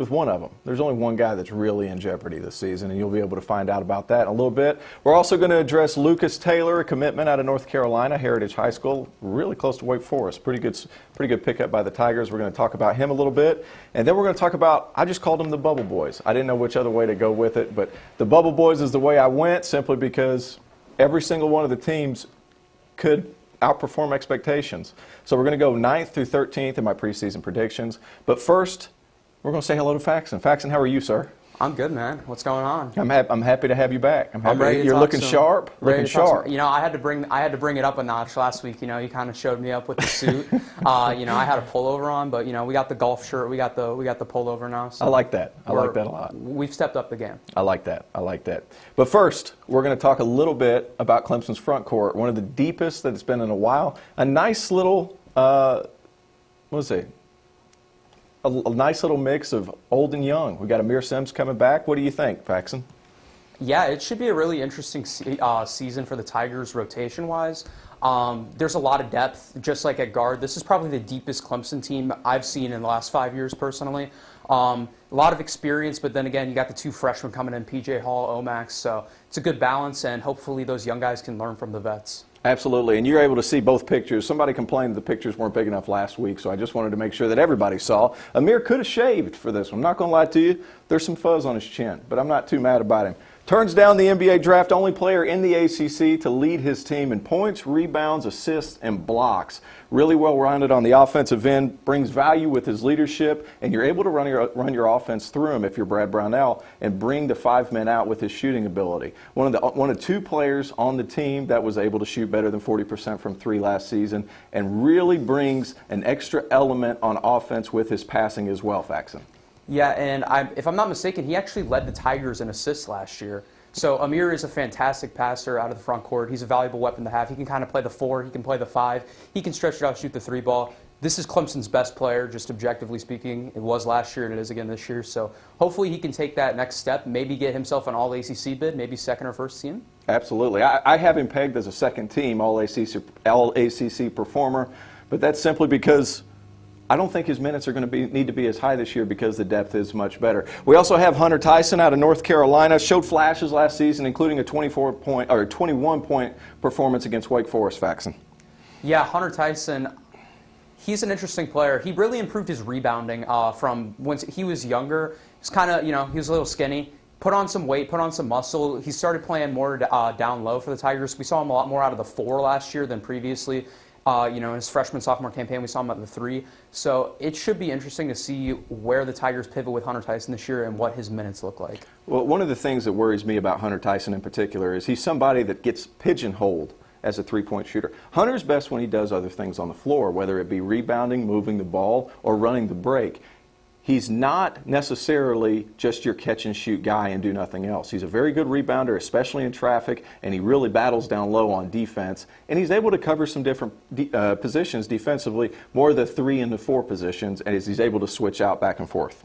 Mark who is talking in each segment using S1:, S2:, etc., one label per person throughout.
S1: with one of them. There's only one guy that's really in jeopardy this season, and you'll be able to find out about that in a little bit. We're also going to address Lucas Taylor, a commitment out of North Carolina, Heritage High School, really close to Wake Forest. Pretty good pickup by the Tigers. We're going to talk about him a little bit, and then we're going to talk about, I just called them the Bubble Boys. I didn't know which other way to go with it, but the Bubble Boys is the way I went, simply because every single one of the teams could outperform expectations. So we're going to go 9th through 13th in my preseason predictions. But first, we're going to say hello to Faxon. Faxon, how are you, sir?
S2: I'm good, man. What's going on?
S1: I'm happy to have you back.
S2: I'm ready.
S1: You're looking sharp. Looking sharp.
S2: You know, I had to bring it up a notch last week. You know, you kind of showed me up with the suit. You know, I had a pullover on, but you know, we got the golf shirt. We got the pullover now. So
S1: I like that. I like that a lot.
S2: We've stepped up the game.
S1: I like that. I like that. But first, we're going to talk a little bit about Clemson's front court. One of the deepest that it's been in a while. A nice little, a nice little mix of old and young. We got Amir Sims coming back. What do you think, Faxon?
S2: Yeah, it should be a really interesting season for the Tigers rotation-wise. There's a lot of depth, just like at guard. This is probably the deepest Clemson team I've seen in the last 5 years personally. A lot of experience, but then again, you got the two freshmen coming in, P.J. Hall, Omax. So it's a good balance, and hopefully those young guys can learn from the vets.
S1: Absolutely, and you're able to see both pictures. Somebody complained the pictures weren't big enough last week, so I just wanted to make sure that everybody saw. Amir could have shaved for this one. I'm not going to lie to you. There's some fuzz on his chin, but I'm not too mad about him. Turns down the NBA draft, only player in the ACC to lead his team in points, rebounds, assists, and blocks. Really well-rounded on the offensive end, brings value with his leadership, and you're able to run your offense through him if you're Brad Brownell and bring the 5 men out with his shooting ability. One of 2 players on the team that was able to shoot better than 40% from 3 last season, and really brings an extra element on offense with his passing as well, Faxon.
S2: Yeah, and if I'm not mistaken, he actually led the Tigers in assists last year. So Amir is a fantastic passer out of the front court. He's a valuable weapon to have. He can kind of play the 4. He can play the 5. He can stretch it out, shoot the 3 ball. This is Clemson's best player, just objectively speaking. It was last year, and it is again this year. So hopefully he can take that next step, maybe get himself an All-ACC bid, maybe second or first team.
S1: Absolutely. I have him pegged as a second-team All-ACC performer, but that's simply because I don't think his minutes are going to need to be as high this year because the depth is much better. We also have Hunter Tyson out of North Carolina. Showed flashes last season, including a 21-point performance against Wake Forest. Faxon.
S2: Yeah, Hunter Tyson. He's an interesting player. He really improved his rebounding from when he was younger. He's kind of, he was a little skinny. Put on some weight, put on some muscle. He started playing more down low for the Tigers. We saw him a lot more out of the 4 last year than previously. In his freshman, sophomore campaign, we saw him at the 3. So it should be interesting to see where the Tigers pivot with Hunter Tyson this year and what his minutes look like.
S1: Well, one of the things that worries me about Hunter Tyson in particular is he's somebody that gets pigeonholed as a 3-point shooter. Hunter's best when he does other things on the floor, whether it be rebounding, moving the ball, or running the break. He's not necessarily just your catch-and-shoot guy and do nothing else. He's a very good rebounder, especially in traffic, and he really battles down low on defense. And he's able to cover some different positions defensively, more the 3 and the 4 positions, and he's able to switch out back and forth.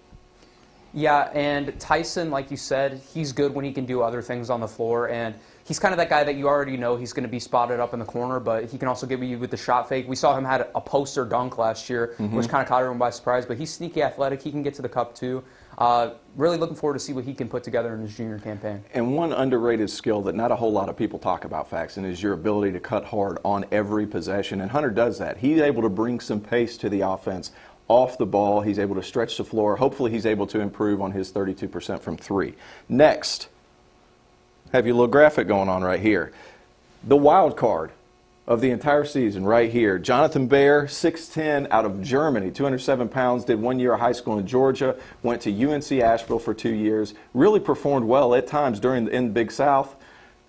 S2: Yeah, and Tyson, like you said, he's good when he can do other things on the floor, and he's kind of that guy that you already know he's going to be spotted up in the corner, but he can also get you with the shot fake. We saw him had a poster dunk last year, which kind of caught everyone by surprise, but he's sneaky athletic. He can get to the cup too. Really looking forward to see what he can put together in his junior campaign.
S1: And one underrated skill that not a whole lot of people talk about, Faxon, is your ability to cut hard on every possession, and Hunter does that. He's able to bring some pace to the offense off the ball. He's able to stretch the floor. Hopefully he's able to improve on his 32% from 3. Next, have your little graphic going on right here. The wild card of the entire season right here. Jonathan Baer, 6'10", out of Germany, 207 pounds, did 1 year of high school in Georgia, went to UNC Asheville for 2 years, really performed well at times during the Big South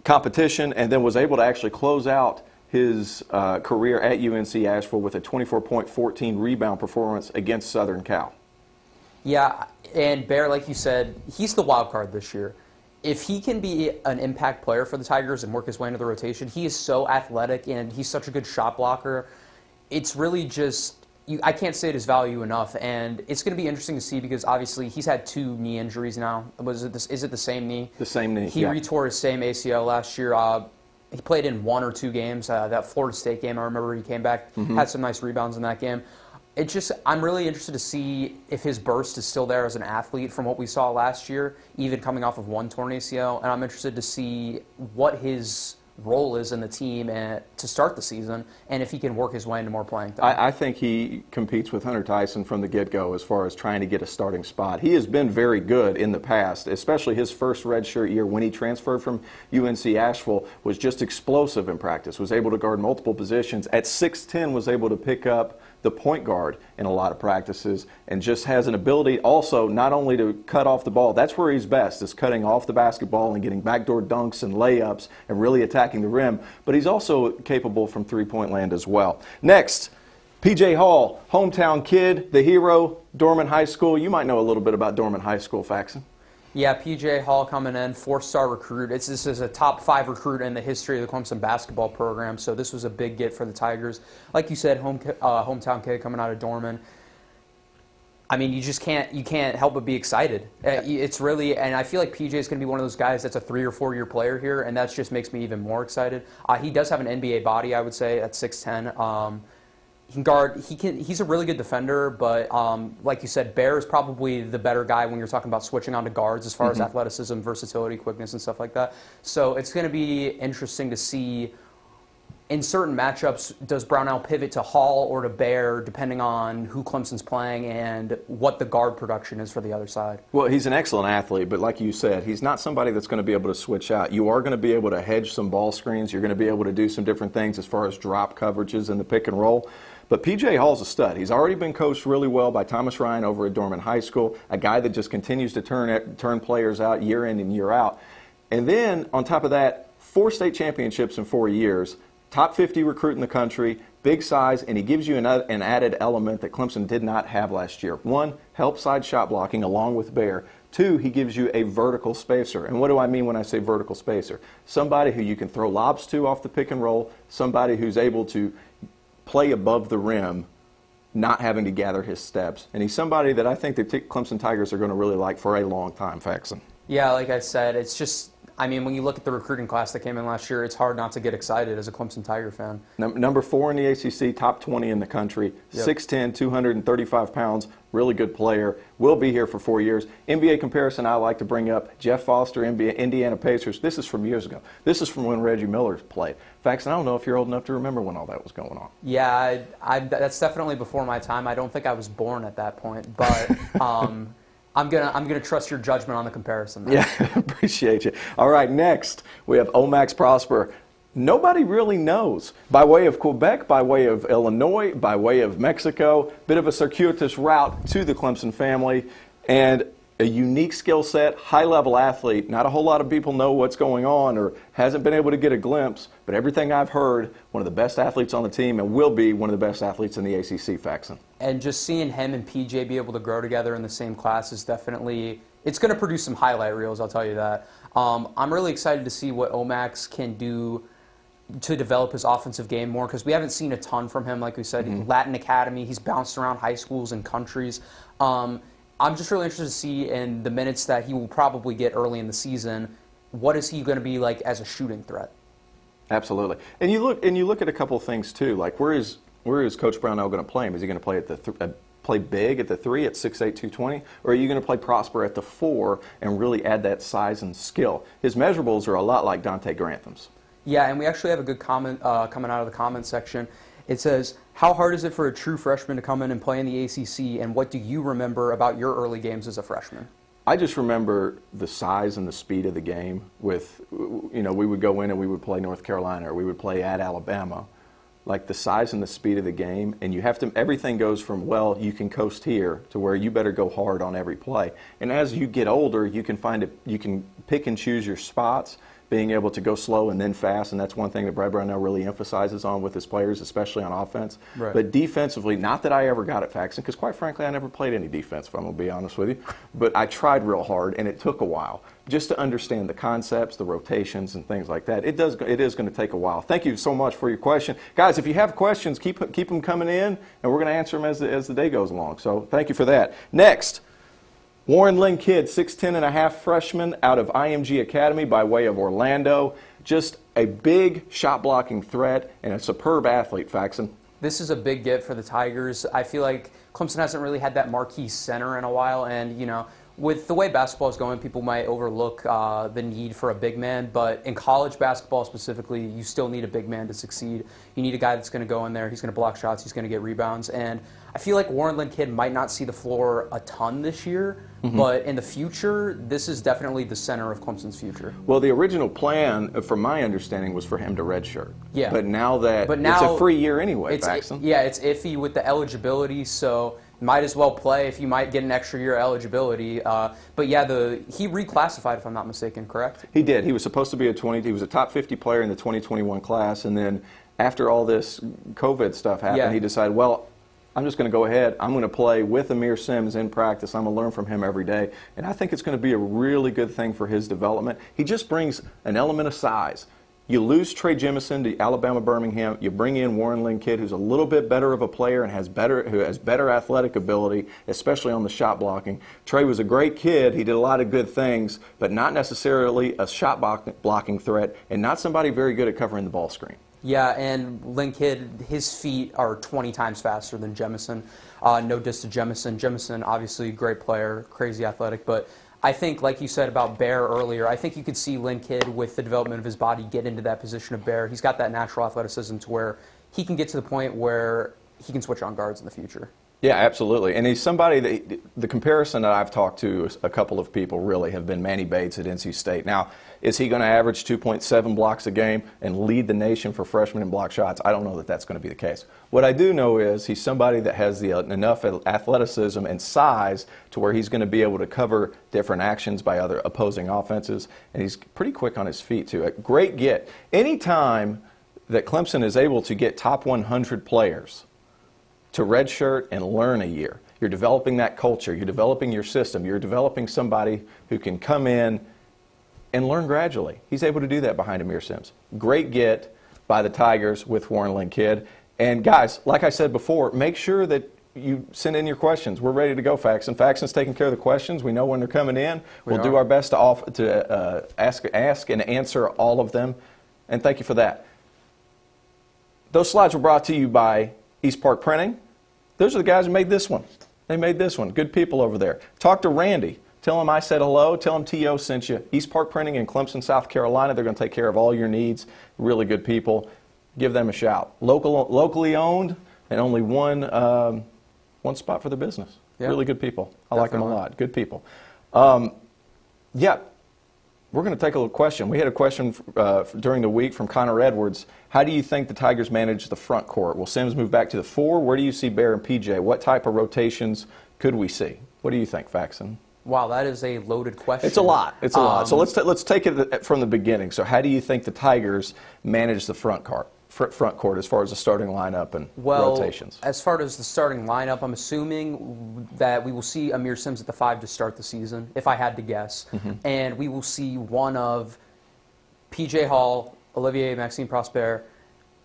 S1: competition, and then was able to actually close out his career at UNC Asheville with a 24-point, 14-rebound performance against Southern Cal.
S2: Yeah, and Baer, like you said, he's the wild card this year. If he can be an impact player for the Tigers and work his way into the rotation, he is so athletic and he's such a good shot blocker. It's really just, I can't state his value enough, and it's going to be interesting to see because obviously he's had 2 knee injuries now. Is it the same knee?
S1: The same knee,
S2: He retore his same ACL last year. He played in 1 or 2 games. That Florida State game, I remember he came back, had some nice rebounds in that game. I'm really interested to see if his burst is still there as an athlete from what we saw last year, even coming off of one torn ACL. And I'm interested to see what his role is in the team to start the season, and if he can work his way into more playing time.
S1: I think he competes with Hunter Tyson from the get-go as far as trying to get a starting spot. He has been very good in the past, especially his first redshirt year when he transferred from UNC Asheville, was just explosive in practice, was able to guard multiple positions. At 6'10", was able to pick up the point guard in a lot of practices, and just has an ability also not only to cut off the ball, that's where he's best, is cutting off the basketball and getting backdoor dunks and layups and really attacking the rim, but he's also capable from three-point land as well. Next, P.J. Hall, hometown kid, the hero, Dorman High School. You might know a little bit about Dorman High School, Faxon.
S2: Yeah, P.J. Hall coming in, 4-star recruit. This is a top 5 recruit in the history of the Clemson basketball program, so this was a big get for the Tigers. Like you said, hometown kid coming out of Dorman. I mean, you can't help but be excited. It's really, and I feel like PJ is going to be one of those guys that's a 3 or 4 year player here, and that just makes me even more excited. He does have an NBA body, I would say, at 6'10". He can guard. He's a really good defender, but like you said, Bear is probably the better guy when you're talking about switching onto guards as far as athleticism, versatility, quickness, and stuff like that. So it's going to be interesting to see. In certain matchups, does Brownell pivot to Hall or to Bear, depending on who Clemson's playing and what the guard production is for the other side?
S1: Well, he's an excellent athlete, but like you said, he's not somebody that's going to be able to switch out. You are going to be able to hedge some ball screens. You're going to be able to do some different things as far as drop coverages in the pick and roll. But P.J. Hall's a stud. He's already been coached really well by Thomas Ryan over at Dorman High School, a guy that just continues to turn players out year in and year out. And then, on top of that, 4 state championships in 4 years, top 50 recruit in the country, big size, and he gives you an added element that Clemson did not have last year. 1, help side shot blocking along with Bear. 2, he gives you a vertical spacer. And what do I mean when I say vertical spacer? Somebody who you can throw lobs to off the pick and roll, somebody who's able to play above the rim, not having to gather his steps. And he's somebody that I think the Clemson Tigers are going to really like for a long time, Faxon.
S2: Yeah, like I said, it's just, I mean, when you look at the recruiting class that came in last year, it's hard not to get excited as a Clemson Tiger fan.
S1: Number 4 in the ACC, top 20 in the country, 6'10", 235 pounds, really good player, will be here for 4 years. NBA comparison I like to bring up, Jeff Foster, Indiana Pacers. This is from years ago. This is from when Reggie Miller played. Faxon, I don't know if you're old enough to remember when all that was going on.
S2: Yeah, that's definitely before my time. I don't think I was born at that point, but I'm gonna trust your judgment on the comparison there.
S1: Yeah, appreciate you. All right, next we have Omax Prosper. Nobody really knows. By way of Quebec, by way of Illinois, by way of Mexico, bit of a circuitous route to the Clemson family, and a unique skill set, high-level athlete. Not a whole lot of people know what's going on or hasn't been able to get a glimpse, but everything I've heard, one of the best athletes on the team and will be one of the best athletes in the ACC, Faxon.
S2: And just seeing him and PJ be able to grow together in the same class is definitely, it's going to produce some highlight reels, I'll tell you that. I'm really excited to see what Omax can do to develop his offensive game more, because we haven't seen a ton from him. Like we said, Latin Academy, he's bounced around high schools and countries. I'm just really interested to see in the minutes that he will probably get early in the season, what is he going to be like as a shooting threat?
S1: Absolutely. And you look at a couple of things too, like where is Coach Brownell going to play him? Is he going to play at play big at the 3 at 6'8", 220, or are you going to play Prosper at the 4 and really add that size and skill? His measurables are a lot like Dante Grantham's.
S2: Yeah, and we actually have a good comment coming out of the comment section. It says, how hard is it for a true freshman to come in and play in the ACC, and what do you remember about your early games as a freshman?
S1: I just remember the size and the speed of the game with, we would go in and we would play North Carolina or we would play at Alabama. Like the size and the speed of the game, and you have to, everything goes from, well, you can coast here to where you better go hard on every play. And as you get older, you can pick and choose your spots, being able to go slow and then fast, and that's one thing that Brad Brownell really emphasizes on with his players, especially on offense.
S2: Right.
S1: But defensively, not that I ever got it, Faxon, because quite frankly, I never played any defense, if I'm going to be honest with you. But I tried real hard, and it took a while just to understand the concepts, the rotations, and things like that. It is going to take a while. Thank you so much for your question. Guys, if you have questions, keep them coming in, and we're going to answer them as the day goes along. So thank you for that. Next, Warren Lynn Kidd, 6'10 and a half freshman out of IMG Academy by way of Orlando. Just a big shot-blocking threat and a superb athlete, Faxon.
S2: this is a big get for the Tigers. I feel like Clemson hasn't really had that marquee center in a while, and, you know, with the way basketball is going, people might overlook the need for a big man, but in college basketball specifically, you still need a big man to succeed. You need a guy that's going to go in there, he's going to block shots, he's going to get rebounds, and I feel like Warren Lynn Kidd might not see the floor a ton this year, but in the future, this is definitely the center of Clemson's future.
S1: Well, the original plan, from my understanding, was for him to redshirt.
S2: Yeah.
S1: But now it's a free year anyway, Paxton.
S2: Yeah, it's iffy with the eligibility, so might as well play if you might get an extra year eligibility. But yeah, he reclassified, if I'm not mistaken, correct?
S1: He did. He was supposed to be he was a top 50 player in the 2021 class, and then after all this COVID stuff happened, he decided, well, I'm just going to go ahead. I'm going to play with Amir Sims in practice. I'm going to learn from him every day. And I think it's going to be a really good thing for his development. He just brings an element of size. You lose Trey Jemison to Alabama Birmingham. You bring in Warren Lynn Kidd, who's a little bit better of a player and who has better athletic ability, especially on the shot blocking. Trey was a great kid. He did a lot of good things, but not necessarily a shot blocking threat and not somebody very good at covering the ball screen.
S2: Yeah, and Lynn Kidd, his feet are 20 times faster than Jemison. No diss to Jemison. Jemison, obviously, great player, crazy athletic, but I think, like you said about Bear earlier, I think you could see Lynn Kidd, with the development of his body, get into that position of Bear. He's got that natural athleticism to where he can get to the point where he can switch on guards in the future.
S1: Yeah, absolutely. And he's somebody that the comparison that I've talked to a couple of people really have been Manny Bates at NC State. Now, is he going to average 2.7 blocks a game and lead the nation for freshmen in block shots? I don't know that that's going to be the case. What I do know is he's somebody that has enough athleticism and size to where he's going to be able to cover different actions by other opposing offenses, and he's pretty quick on his feet too. A great get. Anytime that Clemson is able to get top 100 players to redshirt and learn a year, you're developing that culture, you're developing your system, you're developing somebody who can come in and learn gradually. He's able to do that behind Amir Sims. Great get by the Tigers with Warren Lynn Kidd. And guys, like I said before, make sure that you send in your questions. We're ready to go, Faxon. Faxon's taking care of the questions. We know when they're coming in. We'll do our best to ask and answer all of them. And thank you for that. Those slides were brought to you by East Park Printing. Those are the guys who made this one. They made this one. Good people over there. Talk to Randy. Tell him I said hello. Tell him T.O. sent you. East Park Printing in Clemson, South Carolina. They're going to take care of all your needs. Really good people. Give them a shout. Locally owned, and only one spot for the business. Yeah. Really good people. I like them a lot. Good people. Yeah, we're going to take a little question. We had a question during the week from Connor Edwards. How do you think the Tigers manage the front court? Will Sims move back to the 4? Where do you see Bear and PJ? What type of rotations could we see? What do you think, Faxon?
S2: Wow, that is a loaded question.
S1: It's a lot. It's a lot. So let's take it from the beginning. So how do you think the Tigers manage the front court as far as the starting lineup and rotations?
S2: As far as the starting lineup, I'm assuming that we will see Amir Sims at the 5 to start the season, if I had to guess. And we will see one of P.J. Hall, Olivier Maxime Prosper,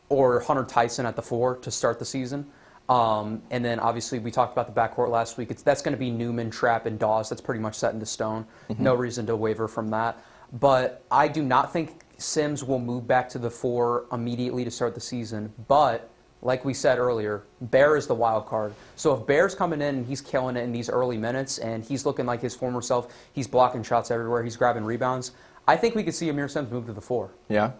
S2: or Hunter Tyson at the 4 to start the season. And then, obviously, we talked about the backcourt last week. That's going to be Newman, Trapp, and Dawes. That's pretty much set into stone. No reason to waver from that. But I do not think Sims will move back to the 4 immediately to start the season. But, like we said earlier, Bear is the wild card. So if Bear's coming in and he's killing it in these early minutes and he's looking like his former self, he's blocking shots everywhere, he's grabbing rebounds, I think we could see Amir Sims move to the 4.
S1: Yeah?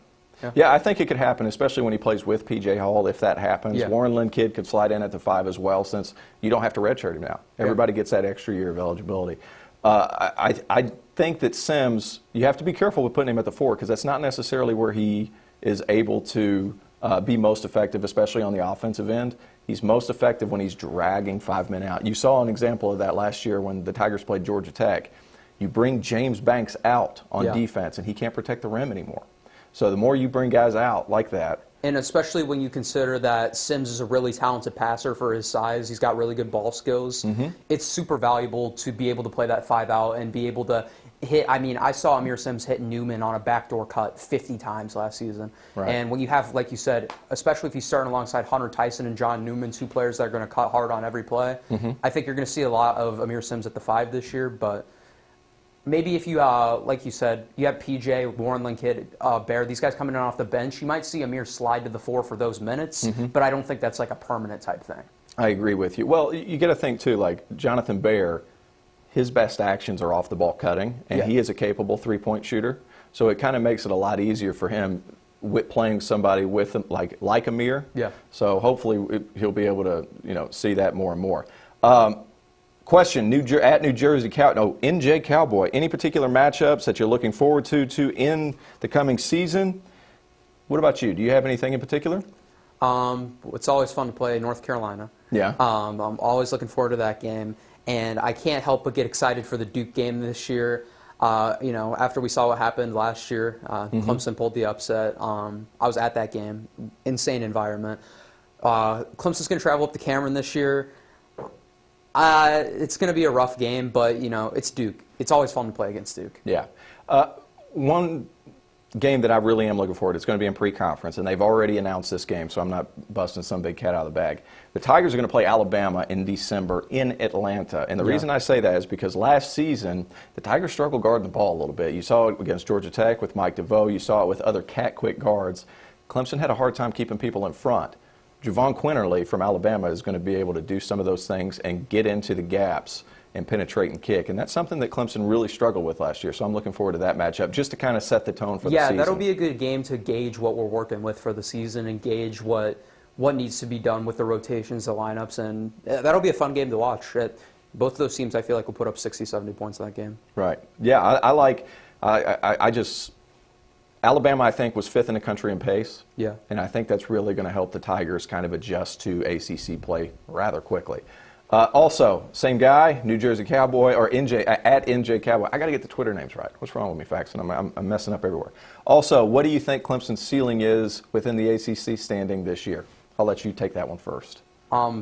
S1: Yeah, I think it could happen, especially when he plays with P.J. Hall, if that happens. Yeah. Warren Lynn Kidd could slide in at the 5 as well, since you don't have to redshirt him now. Everybody gets that extra year of eligibility. I think that Sims, you have to be careful with putting him at the 4, because that's not necessarily where he is able to be most effective, especially on the offensive end. He's most effective when he's dragging 5 men out. You saw an example of that last year when the Tigers played Georgia Tech. You bring James Banks out on defense, and he can't protect the rim anymore. So the more you bring guys out like that.
S2: And especially when you consider that Sims is a really talented passer for his size. He's got really good ball skills. It's super valuable to be able to play that 5 out and be able to hit. I mean, I saw Amir Sims hit Newman on a backdoor cut 50 times last season. And when you have, like you said, especially if he's starting alongside Hunter Tyson and John Newman, 2 players that are going to cut hard on every play, I think you're going to see a lot of Amir Sims at the 5 this year. But maybe if you, like you said, you have PJ, Warren Linkett, Bear, these guys coming in off the bench, you might see Amir slide to the 4 for those minutes, but I don't think that's like a permanent type thing.
S1: I agree with you. Well, you got to think, too, like Jonathan Bear, his best actions are off the ball cutting, and he is a capable three-point shooter. So it kind of makes it a lot easier for him with playing somebody with him, like Amir.
S2: Yeah.
S1: So hopefully he'll be able to see that more and more. Question: at New Jersey NJ Cowboy. Any particular matchups that you're looking forward to in the coming season? What about you? Do you have anything in particular?
S2: It's always fun to play North Carolina.
S1: Yeah.
S2: I'm always looking forward to that game, and I can't help but get excited for the Duke game this year. After we saw what happened last year, Clemson pulled the upset. I was at that game. Insane environment. Clemson's going to travel up to Cameron this year. It's going to be a rough game, but, it's Duke. It's always fun to play against Duke.
S1: Yeah. One game that I really am looking forward to, it's going to be in pre-conference, and they've already announced this game, so I'm not busting some big cat out of the bag. The Tigers are going to play Alabama in December in Atlanta, and the reason I say that is because last season, the Tigers struggled guarding the ball a little bit. You saw it against Georgia Tech with Mike DeVoe. You saw it with other cat-quick guards. Clemson had a hard time keeping people in front. Javon Quinterly from Alabama is going to be able to do some of those things and get into the gaps and penetrate and kick. And that's something that Clemson really struggled with last year. So I'm looking forward to that matchup just to kind of set the tone for the season.
S2: Yeah, that'll be a good game to gauge what we're working with for the season and gauge what needs to be done with the rotations, the lineups. And that'll be a fun game to watch. Both of those teams, I feel like, will put up 60, 70 points in that game.
S1: Right. Yeah, Alabama, I think, was 5th in the country in pace.
S2: Yeah.
S1: And I think that's really going to help the Tigers kind of adjust to ACC play rather quickly. Also, same guy, New Jersey Cowboy, or at NJ Cowboy. I got to get the Twitter names right. What's wrong with me, Faxon? I'm messing up everywhere. Also, what do you think Clemson's ceiling is within the ACC standing this year? I'll let you take that one first.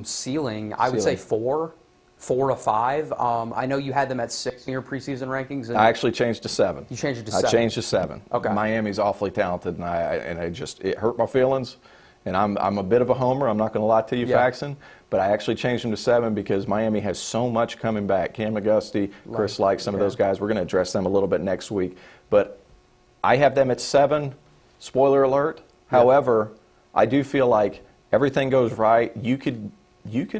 S2: Ceiling, I would say 4 to 5. I know you had them at 6 in your preseason rankings.
S1: I actually changed to 7.
S2: You changed it to 7?
S1: I changed to 7.
S2: Okay.
S1: Miami's awfully talented, and it hurt my feelings. And I'm a bit of a homer. I'm not going to lie to you, Faxon. But I actually changed them to 7 because Miami has so much coming back. Cam McGusty, Chris Like, some of those guys. We're going to address them a little bit next week. But I have them at 7. Spoiler alert. However, I do feel like everything goes right. You could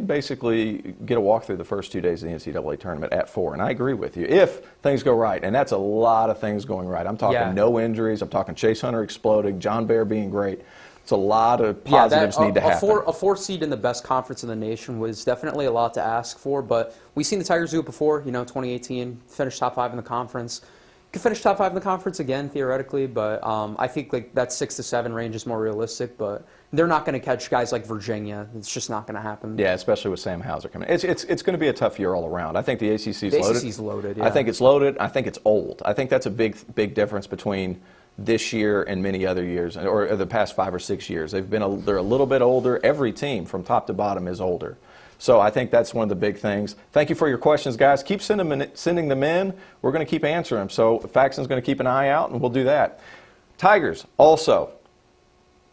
S1: basically get a walk through the first 2 days of the NCAA tournament at 4. And I agree with you. If things go right, and that's a lot of things going right. I'm talking no injuries. I'm talking Chase Hunter exploding, John Bear being great. It's a lot of positives need to happen.
S2: A 4 seed in the best conference in the nation was definitely a lot to ask for, but we've seen the Tigers do it before. 2018, finished top 5 in the conference. Could finish top 5 in the conference again, theoretically, but I think like that 6 to 7 range is more realistic, but they're not going to catch guys like Virginia. It's just not going to happen.
S1: Yeah, especially with Sam Hauser coming. It's going to be a tough year all around. I think the ACC is loaded.
S2: The ACC is loaded, yeah.
S1: I think it's loaded. I think it's old. I think that's a big difference between this year and many other years, or the past 5 or 6 years. They're a little bit older. Every team from top to bottom is older. So I think that's one of the big things. Thank you for your questions, guys. Keep sending them in. We're going to keep answering them. So Faxon's going to keep an eye out, and we'll do that. Tigers also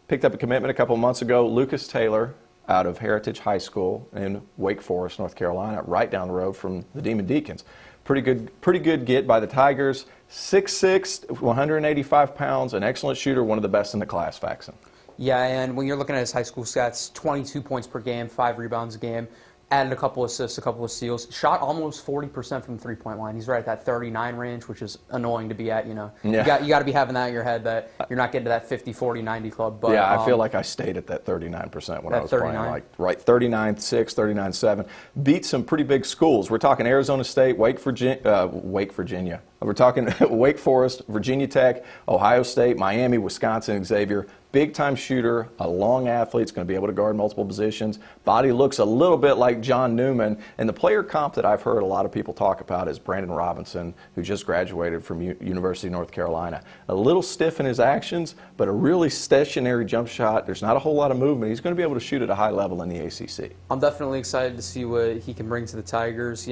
S1: picked up a commitment a couple months ago. Lucas Taylor out of Heritage High School in Wake Forest, North Carolina, right down the road from the Demon Deacons. Pretty good get by the Tigers. 6'6", 185 pounds, an excellent shooter, one of the best in the class, Faxon.
S2: Yeah, and when you're looking at his high school stats, 22 points per game, 5 rebounds a game, added a couple assists, a couple of steals, shot almost 40% from the three-point line. He's right at that 39 range, which is annoying to be at. You got to be having that in your head that you're not getting to that 50, 40, 90 club. But,
S1: yeah, I feel like I stayed at that 39% when I was playing. 39.6, 39.7. Beat some pretty big schools. We're talking Arizona State, Wake Virginia. We're talking Wake Forest, Virginia Tech, Ohio State, Miami, Wisconsin, Xavier. Big-time shooter, a long athlete, is going to be able to guard multiple positions. Body looks a little bit like John Newman. And the player comp that I've heard a lot of people talk about is Brandon Robinson, who just graduated from University of North Carolina. A little stiff in his actions, but a really stationary jump shot. There's not a whole lot of movement. He's going to be able to shoot at a high level in the ACC.
S2: I'm definitely excited to see what he can bring to the Tigers.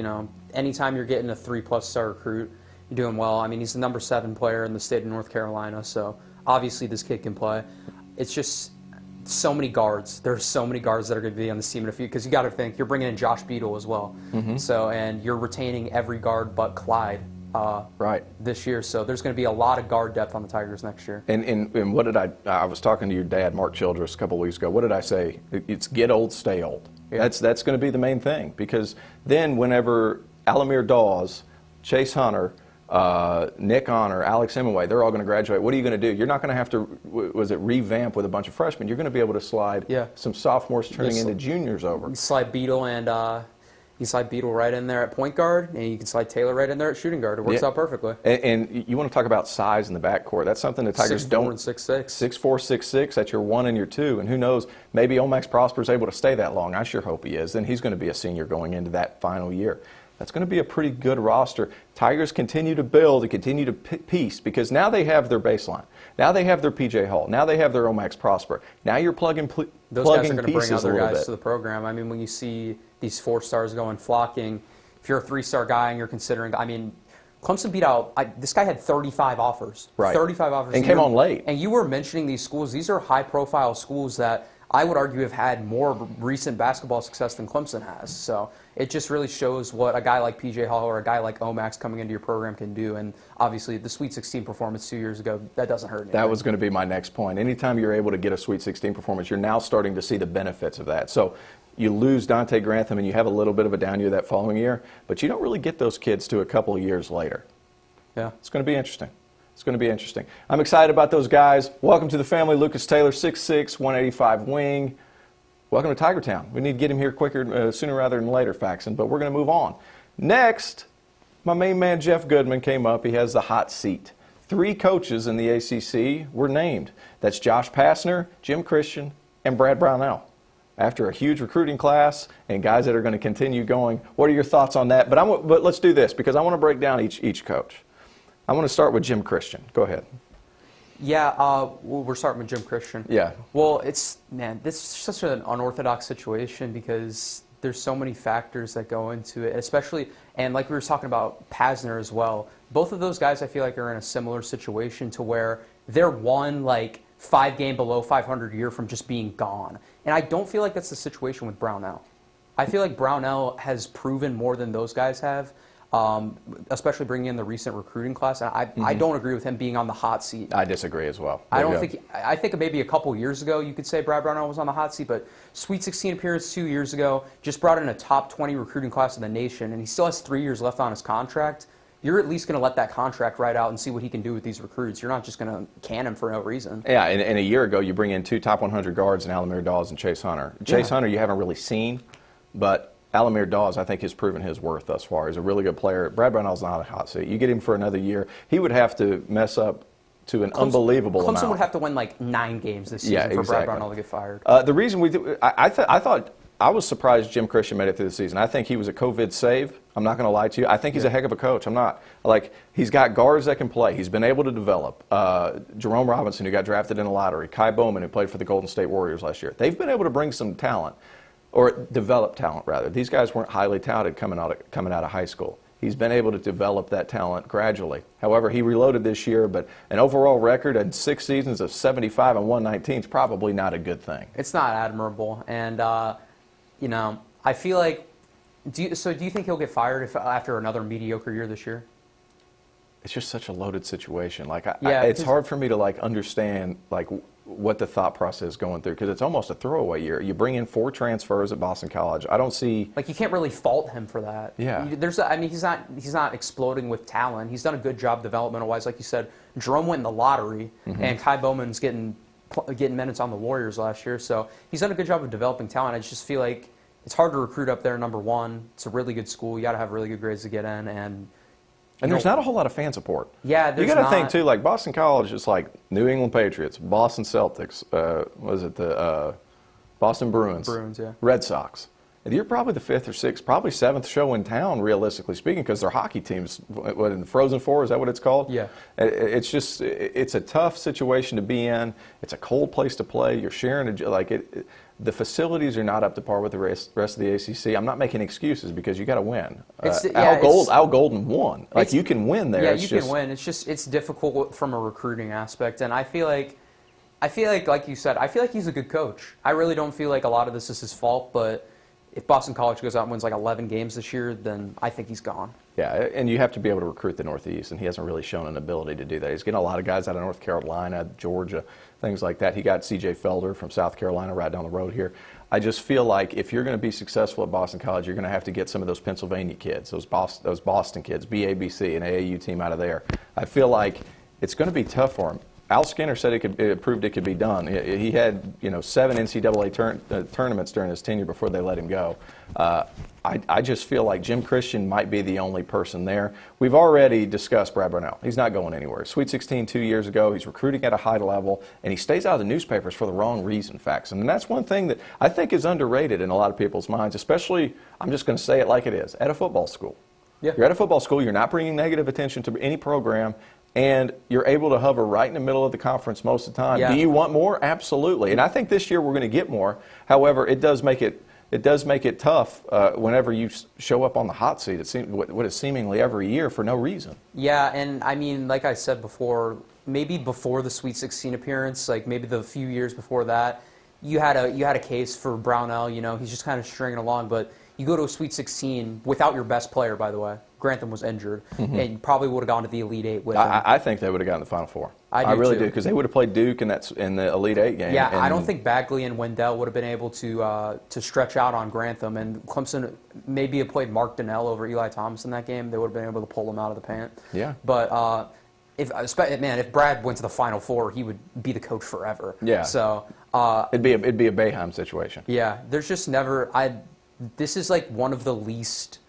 S2: Anytime you're getting a 3+ star recruit, you're doing well. I mean, he's the number 7 player in the state of North Carolina, so obviously this kid can play. It's just so many guards. There's so many guards that are going to be on this team in a few, because you got to think you're bringing in Josh Beadle as well. So, and you're retaining every guard but Clyde this year. So there's going to be a lot of guard depth on the Tigers next year.
S1: And what did I was talking to your dad, Mark Childress, a couple of weeks ago. What did I say? It's get old, stay old. Yeah. That's going to be the main thing, because then whenever Alamir Dawes, Chase Hunter, Nick Honor, Alex Hemingway, they're all going to graduate. What are you going to do? You're not going to have to, revamp with a bunch of freshmen. You're going to be able to slide some sophomores turning into juniors over.
S2: You slide Beadle right in there at point guard, and you can slide Taylor right in there at shooting guard. It works out perfectly.
S1: And you want to talk about size in the backcourt. That's something the Tigers don't.
S2: 6'4" and 6'6".
S1: 6'4", 6'6". That's your 1 and your 2. And who knows, maybe Omax Prosper's able to stay that long. I sure hope he is. Then he's going to be a senior going into that final year. That's going to be a pretty good roster. Tigers continue to build and continue to piece, because now they have their baseline. Now they have their P.J. Hall. Now they have their Omax Prosper. Now you're plugging pieces a little bit.
S2: Those guys are going to bring other guys to the program. I mean, when you see these 4 stars going flocking, if you're a 3-star guy and you're considering, I mean, Clemson beat out, this guy had 35 offers.
S1: Right.
S2: 35 offers.
S1: And came on late.
S2: And you were mentioning these schools. These are high-profile schools that I would argue have had more recent basketball success than Clemson has. So it just really shows what a guy like P.J. Hall or a guy like Omax coming into your program can do. And obviously the Sweet 16 performance 2 years ago, that doesn't hurt anything.
S1: That was going to be my next point. Anytime you're able to get a Sweet 16 performance, you're now starting to see the benefits of that. So you lose Dante Grantham and you have a little bit of a down year that following year, but you don't really get those kids to a couple of years later.
S2: Yeah.
S1: It's going to be interesting. It's going to be interesting. I'm excited about those guys. Welcome to the family. Lucas Taylor, 6'6", 185 wing. Welcome to Tiger Town. We need to get him here quicker, sooner rather than later, Faxon, but we're going to move on. Next, my main man Jeff Goodman came up. He has the hot seat. 3 coaches in the ACC were named. That's Josh Pastner, Jim Christian, and Brad Brownell. After a huge recruiting class and guys that are going to continue going, what are your thoughts on that? But let's do this, because I want to break down each coach. I want to start with Jim Christian. Go ahead.
S2: Yeah, we're starting with Jim Christian.
S1: Yeah.
S2: Well, this is such an unorthodox situation, because there's so many factors that go into it, especially, and like we were talking about Pastner as well. Both of those guys I feel like are in a similar situation to where they're 5 game below 500 year from just being gone. And I don't feel like that's the situation with Brownell. I feel like Brownell has proven more than those guys have. Especially bringing in the recent recruiting class. And I don't agree with him being on the hot seat.
S1: I disagree as well.
S2: I think maybe a couple years ago you could say Brad Brownell was on the hot seat, but Sweet 16 appearance 2 years ago, just brought in a top 20 recruiting class in the nation, and he still has 3 years left on his contract. You're at least going to let that contract ride out and see what he can do with these recruits. You're not just going to can him for no reason.
S1: Yeah, and a year ago you bring in 2 top 100 guards in Alamir Dawes and Chase Hunter. Chase Hunter you haven't really seen, but Alamir Dawes, I think, has proven his worth thus far. He's a really good player. Brad Brownell's not a hot seat. You get him for another year, he would have to mess up to an unbelievable amount.
S2: Clemson would have to win 9 games this season for Brad Brownell to get fired.
S1: The reason I was surprised Jim Christian made it through the season. I think he was a COVID save. I'm not going to lie to you. I think he's a heck of a coach. I'm not. He's got guards that can play. He's been able to develop. Jerome Robinson, who got drafted in the lottery. Kai Bowman, who played for the Golden State Warriors last year. They've been able to bring some talent. Or develop talent, rather. These guys weren't highly touted coming out of high school. He's been able to develop that talent gradually. However, he reloaded this year, but an overall record in 6 seasons of 75 and 119 is probably not a good thing.
S2: It's not admirable, and I feel like. Do you think he'll get fired after another mediocre year this year?
S1: It's just such a loaded situation. It's hard for me to understand what the thought process is going through, because it's almost a throwaway year. You bring in 4 transfers at Boston College. I don't see
S2: you can't really fault him for that.
S1: Yeah.
S2: He's not exploding with talent. He's done a good job developmental wise, like you said. Jerome went in the lottery, and Kai Bowman's getting minutes on the Warriors last year, so he's done a good job of developing talent. I just feel like it's hard to recruit up there. Number one, it's a really good school. You got to have really good grades to get in, and
S1: there's not a whole lot of fan support.
S2: Yeah, there's
S1: you got to think too. Boston College is like New England Patriots, Boston Celtics. The Boston Bruins?
S2: Bruins, yeah.
S1: Red Sox. And you're probably the 5th or 6th, probably 7th show in town, realistically speaking, because their hockey teams. What, in the Frozen Four, is that what it's called?
S2: Yeah.
S1: It's a tough situation to be in. It's a cold place to play. You're sharing the facilities are not up to par with the rest of the ACC. I'm not making excuses, because you got to win. Al Golden won. You can win there.
S2: Yeah, you can win. It's difficult from a recruiting aspect, and I feel like you said, I feel like he's a good coach. I really don't feel like a lot of this is his fault, but if Boston College goes out and wins 11 games this year, then I think he's gone.
S1: Yeah, and you have to be able to recruit the Northeast, and he hasn't really shown an ability to do that. He's getting a lot of guys out of North Carolina, Georgia, things like that. He got C.J. Felder from South Carolina right down the road here. I just feel like if you're going to be successful at Boston College, you're going to have to get some of those Pennsylvania kids, those Boston kids, BABC, an AAU team out of there. I feel like it's going to be tough for him. Al Skinner said it proved it could be done. He had 7 NCAA tournaments during his tenure before they let him go. I just feel like Jim Christian might be the only person there. We've already discussed Brad Brownell. He's not going anywhere. Sweet 16 2 years ago. He's recruiting at a high level, and he stays out of the newspapers for the wrong reason, facts. And that's one thing that I think is underrated in a lot of people's minds, especially, I'm just going to say it like it is, at a football school.
S2: Yeah.
S1: You're at a football school. You're not bringing negative attention to any program, and you're able to hover right in the middle of the conference most of the time.
S2: Yeah.
S1: Do you want more? Absolutely. And I think this year we're going to get more. However, it does make it tough whenever you show up on the hot seat. It seems what is seemingly every year for no reason.
S2: Yeah, and I mean, like I said before, maybe before the Sweet 16 appearance, like maybe the few years before that, you had a case for Brownell. He's just kind of stringing along, but you go to a Sweet 16 without your best player, by the way. Grantham was injured, and you probably would have gone to the Elite Eight with him.
S1: I think they would have gotten the Final Four.
S2: I
S1: really
S2: too.
S1: do, because they would have played Duke in the Elite Eight game.
S2: Yeah, I don't think Bagley and Wendell would have been able to stretch out on Grantham, and Clemson maybe had played Mark Donnell over Eli Thomas in that game. They would have been able to pull him out of the pant.
S1: Yeah.
S2: But if Brad went to the Final Four, he would be the coach forever.
S1: Yeah.
S2: So
S1: it'd be a Boeheim situation.
S2: Yeah, there's just never. This is like one of the least.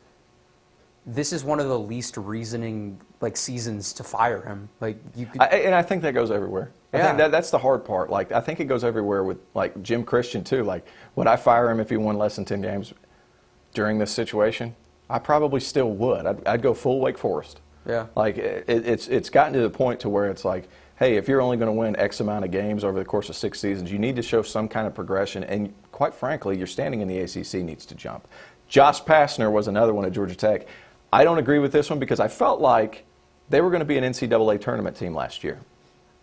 S2: This is one of the least reasoning seasons to fire him.
S1: And I think that goes everywhere. I think that's the hard part. I think it goes everywhere with Jim Christian too. Would I fire him if he won less than 10 games during this situation? I probably still would. I'd go full Wake Forest.
S2: Yeah.
S1: It's gotten to the point to where it's like, hey, if you're only going to win X amount of games over the course of 6 seasons, you need to show some kind of progression. And quite frankly, your standing in the ACC needs to jump. Josh Pastner was another one at Georgia Tech. I don't agree with this one because I felt like they were going to be an NCAA tournament team last year.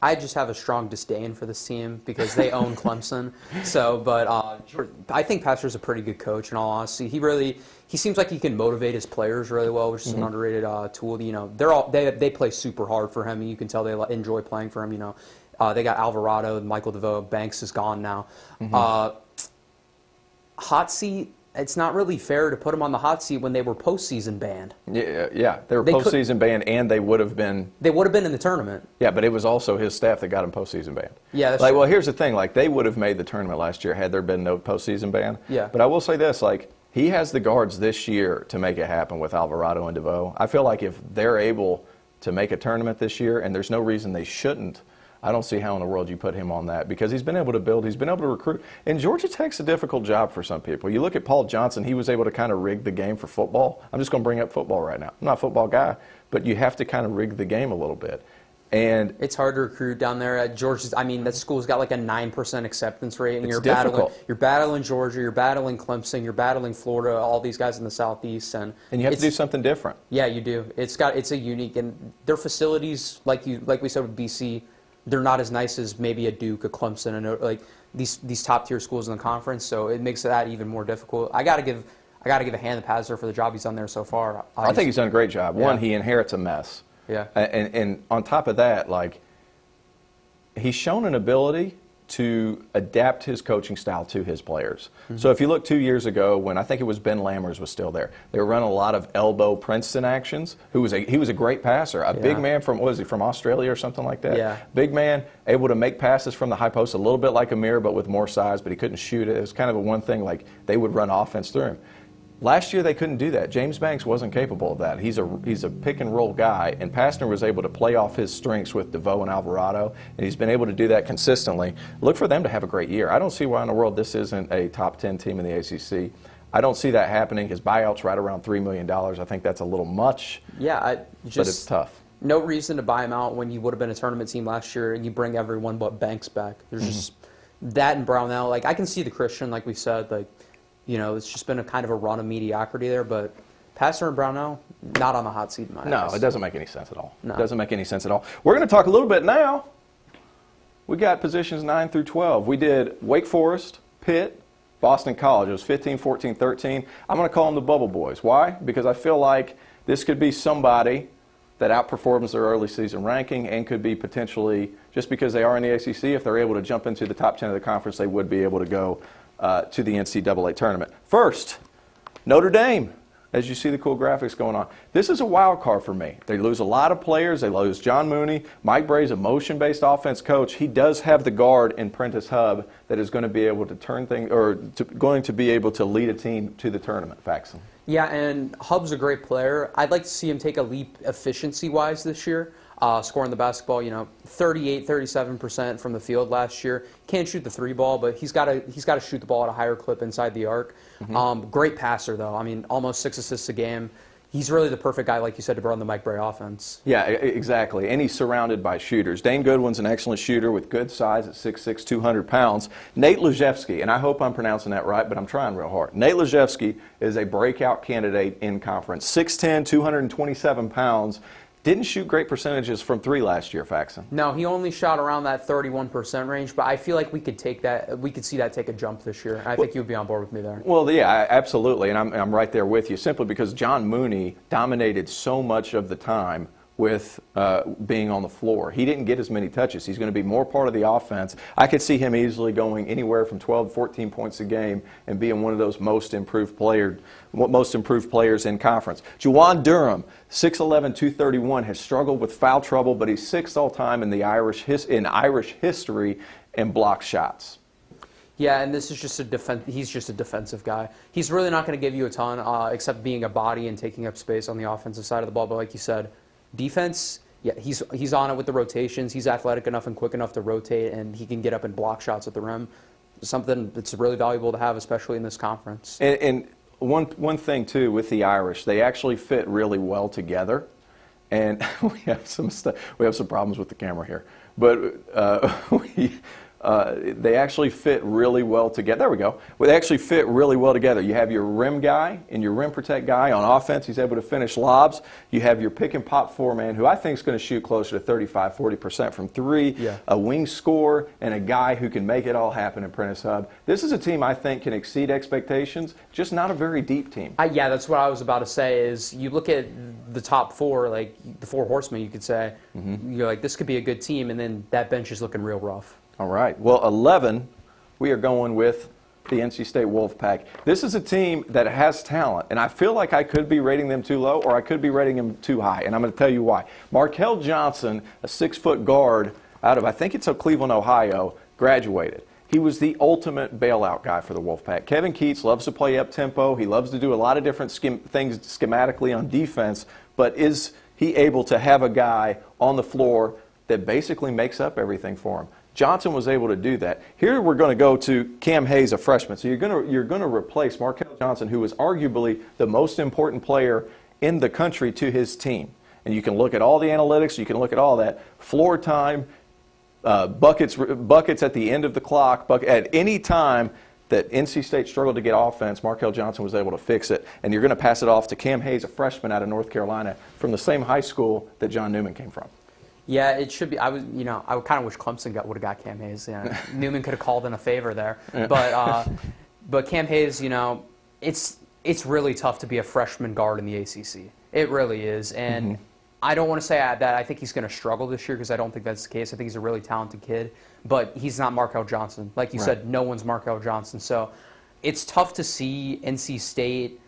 S2: I just have a strong disdain for this team because they own Clemson. But I think Pastner's a pretty good coach. In all honesty, he seems like he can motivate his players really well, which is an underrated tool. They play super hard for him, and you can tell they enjoy playing for him. They got Alvarado, Michael DeVoe, Banks is gone now. Hot seat. It's not really fair to put them on the hot seat when they were postseason banned.
S1: Yeah, they were postseason banned, and they would have been.
S2: They would have been in the tournament.
S1: Yeah, but it was also his staff that got them postseason banned.
S2: Yeah, that's true.
S1: Well, here's the thing: they would have made the tournament last year had there been no postseason ban.
S2: Yeah.
S1: But I will say this: he has the guards this year to make it happen with Alvarado and DeVoe. I feel like if they're able to make a tournament this year, and there's no reason they shouldn't. I don't see how in the world you put him on that because he's been able to build, he's been able to recruit. And Georgia Tech's a difficult job for some people. You look at Paul Johnson, he was able to kind of rig the game for football. I'm just going to bring up football right now. I'm not a football guy, but you have to kind of rig the game a little bit. And
S2: it's hard to recruit down there at Georgia's. I mean, that school's got a 9% acceptance rate, and
S1: you're
S2: battling Georgia, you're battling Clemson, you're battling Florida, all these guys in the Southeast, and
S1: you have to do something different.
S2: Yeah, you do. It's a unique, and their facilities, like we said with BC. They're not as nice as maybe a Duke, a Clemson, and these top tier schools in the conference. So it makes that even more difficult. I gotta give a hand to Pastner for the job he's done there so far.
S1: I think he's done a great job. One, he inherits a mess.
S2: Yeah.
S1: And on top of that, he's shown an ability to adapt his coaching style to his players. Mm-hmm. So if you look 2 years ago when I think it was Ben Lammers was still there, they were running a lot of elbow Princeton actions. He was a great passer, big man from Australia or something like that.
S2: Yeah.
S1: Big man, able to make passes from the high post a little bit like Amir, but with more size, but he couldn't shoot it. It was kind of a one thing, they would run offense through him. Last year they couldn't do that. James Banks wasn't capable of that. He's a pick and roll guy, and Pastner was able to play off his strengths with DeVoe and Alvarado, and he's been able to do that consistently. Look for them to have a great year. I don't see why in the world this isn't a top 10 team in the ACC. I don't see that happening. His buyout's right around $3 million. I think that's a little much.
S2: Yeah,
S1: but it's tough.
S2: No reason to buy him out when you would have been a tournament team last year, and you bring everyone but Banks back. There's just that and Brownell. I can see the Christian, like we said, it's just been a kind of a run of mediocrity there, but Pastner and Brownell, not on the hot seat in my eyes.
S1: No, it doesn't make any sense at all.
S2: No.
S1: It doesn't make any sense at all. We're going to talk a little bit now. We got positions 9 through 12. We did Wake Forest, Pitt, Boston College. It was 15, 14, 13. I'm going to call them the Bubble Boys. Why? Because I feel like this could be somebody that outperforms their early season ranking and could be potentially, just because they are in the ACC, if they're able to jump into the top 10 of the conference, they would be able to go to the NCAA tournament. First, Notre Dame. As you see the cool graphics going on. This is a wild card for me. They lose a lot of players. They lose John Mooney. Mike Bray's a motion-based offense coach. He does have the guard in Prentice Hub that is going to be able to turn things, or going to be able to lead a team to the tournament, Faxon.
S2: Yeah, and Hub's a great player. I'd like to see him take a leap efficiency-wise this year. Scoring the basketball, 38, 37% from the field last year. Can't shoot the three ball, but he's got to shoot the ball at a higher clip inside the arc. Great passer, though. I mean, almost 6 assists a game. He's really the perfect guy, like you said, to run the Mike Bray offense. Yeah,
S1: exactly. And he's surrounded by shooters. Dane Goodwin's an excellent shooter with good size at 6'6", 200 pounds. Nate Lejevsky, and I hope I'm pronouncing that right, but I'm trying real hard. Nate Lejevsky is a breakout candidate in conference. 6'10", 227 pounds. Didn't shoot great percentages from three last year, Faxon.
S2: No, he only shot around that 31% range, but I feel like we could take that. We could see that take a jump this year. I think you'd be on board with me there.
S1: Well, yeah, absolutely, and I'm right there with you. Simply because John Mooney dominated so much of the time with being on the floor. He didn't get as many touches. He's going to be more part of the offense. I could see him easily going anywhere from 12 to 14 points a game and being one of those most improved players in conference. Juwan Durham, 6'11", 231, has struggled with foul trouble, but he's 6th all-time in the Irish history in block shots.
S2: Yeah, and this is just he's just a defensive guy. He's really not going to give you a ton, except being a body and taking up space on the offensive side of the ball. But like you said, defense, yeah, he's on it with the rotations. He's athletic enough and quick enough to rotate, and he can get up and block shots at the rim. Something that's really valuable to have, especially in this conference.
S1: And one thing, too, with the Irish, they actually fit really well together. And we have some problems with the camera here. But they actually fit really well together. There we go. Well, they actually fit really well together. You have your rim guy and your rim protect guy on offense. He's able to finish lobs. You have your pick and pop four-man, who I think is going to shoot closer to 35, 40% from three,
S2: yeah.
S1: A wing scorer, and a guy who can make it all happen in Prentice Hub. This is a team I think can exceed expectations, just not a very deep team.
S2: Yeah, that's what I was about to say is you look at the top four, like the four horsemen, you could say. You're like, this could be a good team, and then that bench is looking real rough.
S1: All right. Well, 11, we are going with the NC State Wolfpack. This is a team that has talent, and I feel like I could be rating them too low or I could be rating them too high, and I'm going to tell you why. Markel Johnson, a 6-foot guard out of, I think it's Cleveland, Ohio, graduated. He was the ultimate bailout guy for the Wolfpack. Kevin Keats loves to play up-tempo. He loves to do a lot of different things schematically on defense, but is he able to have a guy on the floor that basically makes up everything for him? Johnson was able to do that. Here we're going to go to Cam Hayes, a freshman. So you're going to replace Markel Johnson, who is arguably the most important player in the country to his team. And you can look at all the analytics. You can look at all that. Floor time, buckets at the end of the clock. At any time that NC State struggled to get offense, Markel Johnson was able to fix it. And you're going to pass it off to Cam Hayes, a freshman out of North Carolina, from the same high school that John Newman came from.
S2: Yeah, it should be. I kind of wish Clemson would have got Cam Hayes. Yeah. Newman could have called in a favor there, yeah. But Cam Hayes, it's really tough to be a freshman guard in the ACC. It really is, and I don't want to say that I think he's going to struggle this year because I don't think that's the case. I think he's a really talented kid, but he's not Markel Johnson. Like you said, no one's Markel Johnson. So it's tough to see NC State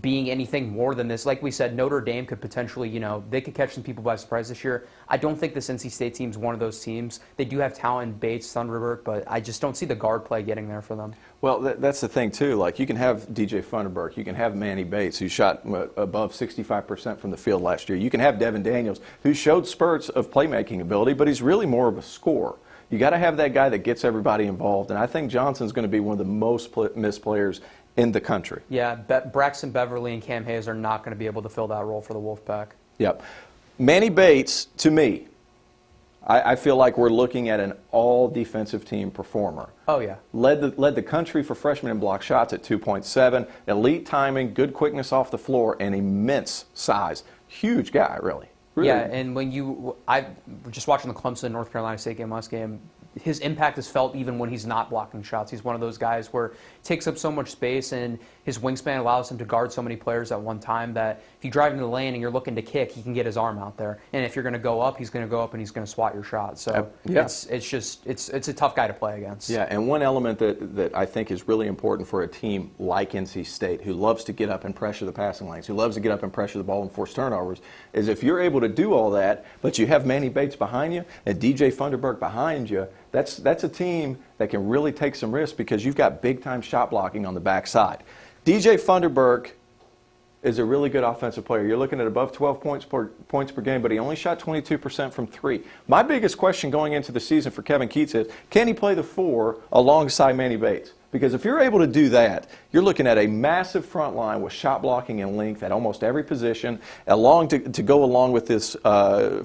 S2: being anything more than this. Like we said, Notre Dame could potentially, they could catch some people by surprise this year. I don't think this NC State team's one of those teams. They do have talent in Bates, Thunderberg, but I just don't see the guard play getting there for them. Well,
S1: that's the thing, too. Like, you can have DJ Thunderberg. You can have Manny Bates, who shot above 65% from the field last year. You can have Devin Daniels, who showed spurts of playmaking ability, but he's really more of a scorer. You got to have that guy that gets everybody involved, and I think Johnson's going to be one of the most missed players in the country.
S2: Yeah, Braxton Beverly and Cam Hayes are not going to be able to fill that role for the Wolfpack.
S1: Yep. Manny Bates, to me, I feel like we're looking at an all-defensive team performer.
S2: Oh, yeah.
S1: Led the country for freshmen in block shots at 2.7. Elite timing, good quickness off the floor, and immense size. Huge guy, really.
S2: Yeah, and I was just watching the Clemson North Carolina State game last game. his impact is felt even when he's not blocking shots. He's one of those guys where he takes up so much space, and his wingspan allows him to guard so many players at one time that if you drive into the lane and you're looking to kick, he can get his arm out there. And if you're going to go up, he's going to go up and he's going to swat your shot. So it's a tough guy to play against.
S1: Yeah, and one element that I think is really important for a team like NC State, who loves to get up and pressure the passing lanes, who loves to get up and pressure the ball and force turnovers, is if you're able to do all that, but you have Manny Bates behind you and DJ Funderburk behind you, that's a team that can really take some risks because you've got big-time shot blocking on the backside. DJ Funderburk is a really good offensive player. You're looking at above 12 points per game, but he only shot 22% from three. My biggest question going into the season for Kevin Keatts is, can he play the 4 alongside Manny Bates? Because if you're able to do that, you're looking at a massive front line with shot blocking and length at almost every position, to go along with this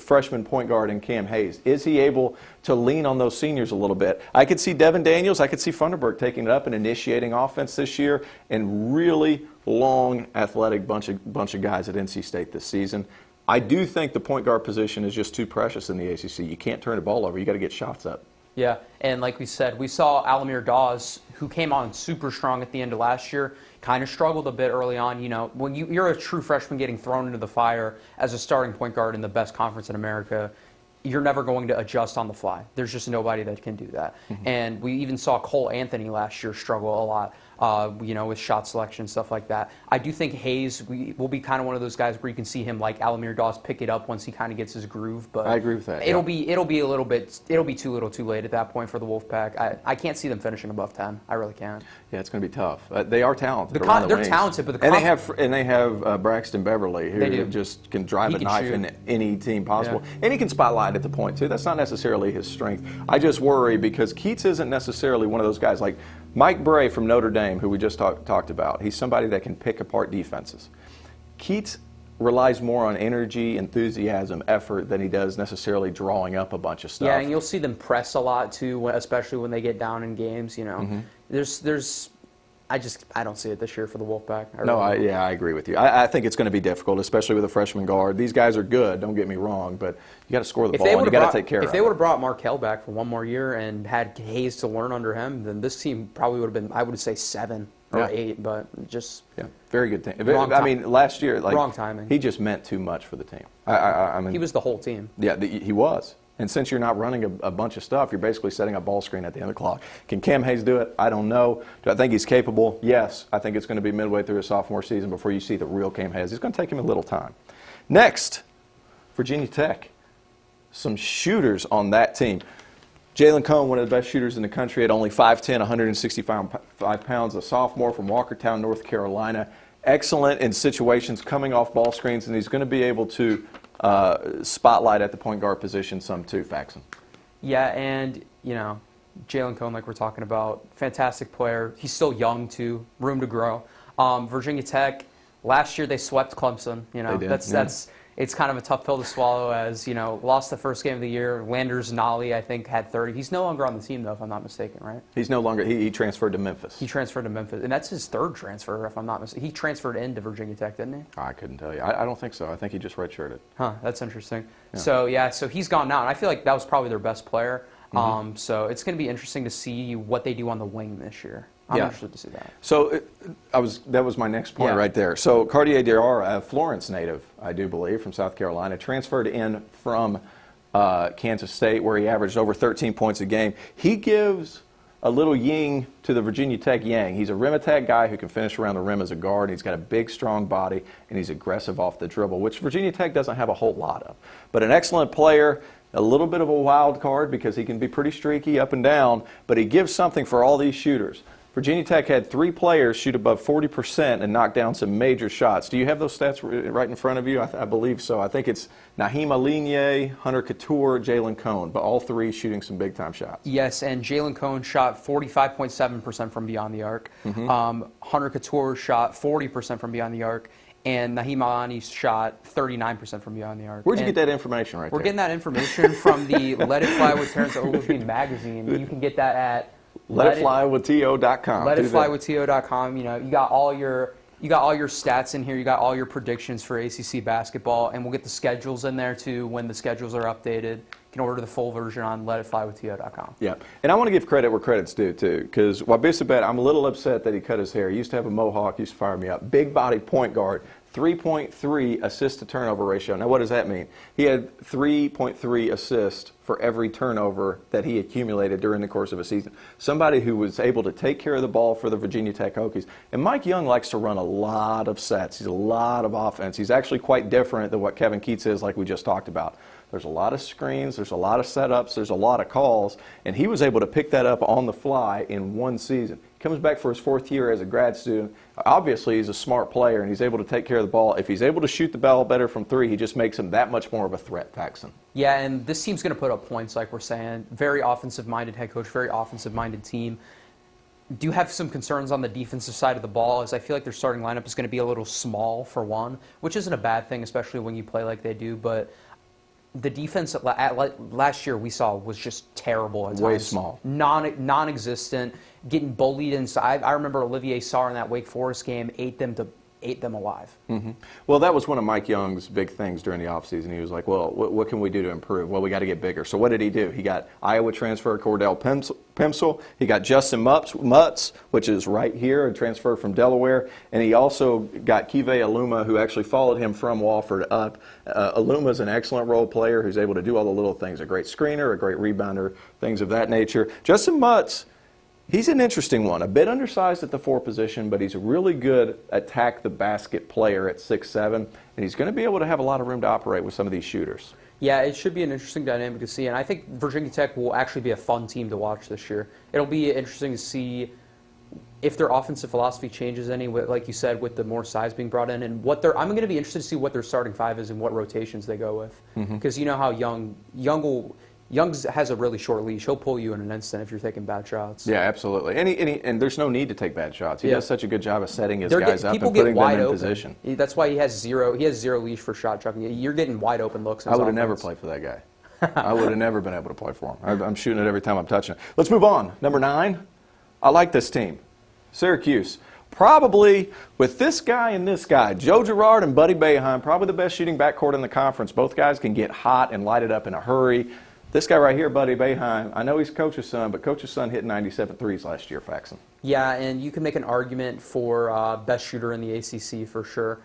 S1: freshman point guard in Cam Hayes. Is he able to lean on those seniors a little bit? I could see Devin Daniels, I could see Funderburk taking it up and initiating offense this year, and really long, athletic bunch of guys at NC State this season. I do think the point guard position is just too precious in the ACC. You can't turn the ball over. You got to get shots up.
S2: Yeah, and like we said, we saw Alamir Dawes, who came on super strong at the end of last year, kind of struggled a bit early on. You know, when you're a true freshman getting thrown into the fire as a starting point guard in the best conference in America, you're never going to adjust on the fly. There's just nobody that can do that. Mm-hmm. And we even saw Cole Anthony last year struggle a lot. With shot selection, stuff like that. I do think Hayes will be kind of one of those guys where you can see him like Alamir Dawes pick it up once he kind of gets his groove. But
S1: I agree with that.
S2: It'll be too little too late at that point for the Wolfpack. I can't see them finishing above 10. I really can't.
S1: Yeah, it's going to be tough. They are talented.
S2: They're talented, but
S1: they have Braxton Beverly, who just can drive a knife in any team possible, and he can spotlight at the point too. That's not necessarily his strength. I just worry because Keatts isn't necessarily one of those guys like Mike Bray from Notre Dame, who we just talked about. He's somebody that can pick apart defenses. Keatts relies more on energy, enthusiasm, effort than he does necessarily drawing up a bunch of stuff.
S2: Yeah, and you'll see them press a lot too, especially when they get down in games. You know, mm-hmm. I don't see it this year for the Wolfpack.
S1: I agree with you. I think it's going to be difficult, especially with a freshman guard. These guys are good, don't get me wrong, but you got to score the ball and you got to take care of it.
S2: If they would have brought Markell back for one more year and had Hayes to learn under him, then this team probably would have been, I would say 7 or 8, but just
S1: very good team. Last year,
S2: wrong timing.
S1: He just meant too much for the team.
S2: He was the whole team.
S1: Yeah, he was. And since you're not running a bunch of stuff, you're basically setting a ball screen at the end of the clock. Can Cam Hayes do it? I don't know. Do I think he's capable? Yes. I think it's going to be midway through his sophomore season before you see the real Cam Hayes. It's going to take him a little time. Next, Virginia Tech. Some shooters on that team. Jaylen Cohen, one of the best shooters in the country at only 5'10", 165 pounds, a sophomore from Walkertown, North Carolina. Excellent in situations coming off ball screens, and he's going to be able to spotlight at the point guard position some too, Faxon.
S2: Yeah, and, Jaylen Cohen, like we're talking about, fantastic player. He's still young, too, room to grow. Virginia Tech, last year they swept Clemson.
S1: They did,
S2: It's kind of a tough pill to swallow as, lost the first game of the year. Landers Nolly, I think, had 30. He's no longer on the team, though, if I'm not mistaken, right?
S1: He's no longer. He transferred to Memphis.
S2: He transferred to Memphis. And that's his third transfer, if I'm not mistaken. He transferred into Virginia Tech, didn't he?
S1: I couldn't tell you. I don't think so. I think he just redshirted.
S2: Huh, that's interesting. Yeah. So he's gone now. And I feel like that was probably their best player. Mm-hmm. So it's going to be interesting to see what they do on the wing this year. I'm interested to see that.
S1: So that was my next point right there. So Cartier Diarra, a Florence native, I do believe, from South Carolina, transferred in from Kansas State, where he averaged over 13 points a game. He gives a little yin to the Virginia Tech yang. He's a rim attack guy who can finish around the rim as a guard. He's got a big, strong body, and he's aggressive off the dribble, which Virginia Tech doesn't have a whole lot of. But an excellent player. A little bit of a wild card because he can be pretty streaky up and down, but he gives something for all these shooters. Virginia Tech had 3 players shoot above 40% and knock down some major shots. Do you have those stats right in front of you? I believe so. I think it's Naheem Aligné, Hunter Couture, Jaylen Cohen, but all 3 shooting some big-time shots.
S2: Yes, and Jaylen Cohen shot 45.7% from beyond the arc. Mm-hmm. Hunter Couture shot 40% from beyond the arc. And Naheem Aligné shot 39% from beyond the arc.
S1: Where'd you get that information right there?
S2: We're getting that information from the Let It Fly with Terrence Oglesby magazine. You can get that at
S1: LetItFlyWithTO.com.
S2: LetItFlyWithTO.com. You got all your You got all your stats in here. You got all your predictions for ACC basketball, and we'll get the schedules in there too when the schedules are updated. You can order the full version on letitflywithtio.com.
S1: Yeah, and I want to give credit where credit's due, too, because Wabisabet, I'm a little upset that he cut his hair. He used to have a mohawk, used to fire me up. Big body point guard, 3.3 assist-to-turnover ratio. Now, what does that mean? He had 3.3 assists for every turnover that he accumulated during the course of a season. Somebody who was able to take care of the ball for the Virginia Tech Hokies. And Mike Young likes to run a lot of sets. He's a lot of offense. He's actually quite different than what Kevin Keatts is, like we just talked about. There's a lot of screens, there's a lot of setups, there's a lot of calls, and he was able to pick that up on the fly in one season. He comes back for his 4th year as a grad student. Obviously, he's a smart player, and he's able to take care of the ball. If he's able to shoot the ball better from 3, he just makes him that much more of a threat, Paxton.
S2: Yeah, and this team's going to put up points, like we're saying. Very offensive-minded head coach, very offensive-minded team. Do you have some concerns on the defensive side of the ball, as I feel like their starting lineup is going to be a little small for one, which isn't a bad thing, especially when you play like they do, but the defense last year we saw was just terrible at times.
S1: Way small.
S2: Non-existent, getting bullied inside. I remember Olivier Sarr in that Wake Forest game ate them alive.
S1: Mm-hmm. Well, that was one of Mike Young's big things during the offseason. He was like, well, what can we do to improve? Well, we got to get bigger. So what did he do? He got Iowa transfer Cordell Pimsel. He got Justin Mutz, which is right here, a transfer from Delaware. And he also got Kive Aluma, who actually followed him from Wofford up. Aluma's an excellent role player who's able to do all the little things, a great screener, a great rebounder, things of that nature. Justin Mutz, he's an interesting one, a bit undersized at the 4 position, but he's a really good attack-the-basket player at 6'7", and he's going to be able to have a lot of room to operate with some of these shooters.
S2: Yeah, it should be an interesting dynamic to see, and I think Virginia Tech will actually be a fun team to watch this year. It'll be interesting to see if their offensive philosophy changes any, like you said, with the more size being brought in, and I'm going to be interested to see what their starting 5 is and what rotations they go with, because you know how Young has a really short leash. He'll pull you in an instant if you're taking bad shots.
S1: Yeah, absolutely. And there's no need to take bad shots. He does such a good job of setting his guys up and
S2: people
S1: putting
S2: get wide
S1: them in
S2: open.
S1: position.
S2: That's why he has zero leash for shot chucking. You're getting wide open looks.
S1: I would have never played for that guy. I would have never been able to play for him. I'm shooting it every time I'm touching it. Let's move on. Number 9. I like this team. Syracuse. Probably, with this guy and this guy, Joe Girard and Buddy Boeheim, probably the best shooting backcourt in the conference. Both guys can get hot and light it up in a hurry. This guy right here, Buddy Boeheim, I know he's Coach's son, but Coach's son hit 97 threes last year, Faxon.
S2: Yeah, and you can make an argument for best shooter in the ACC for sure,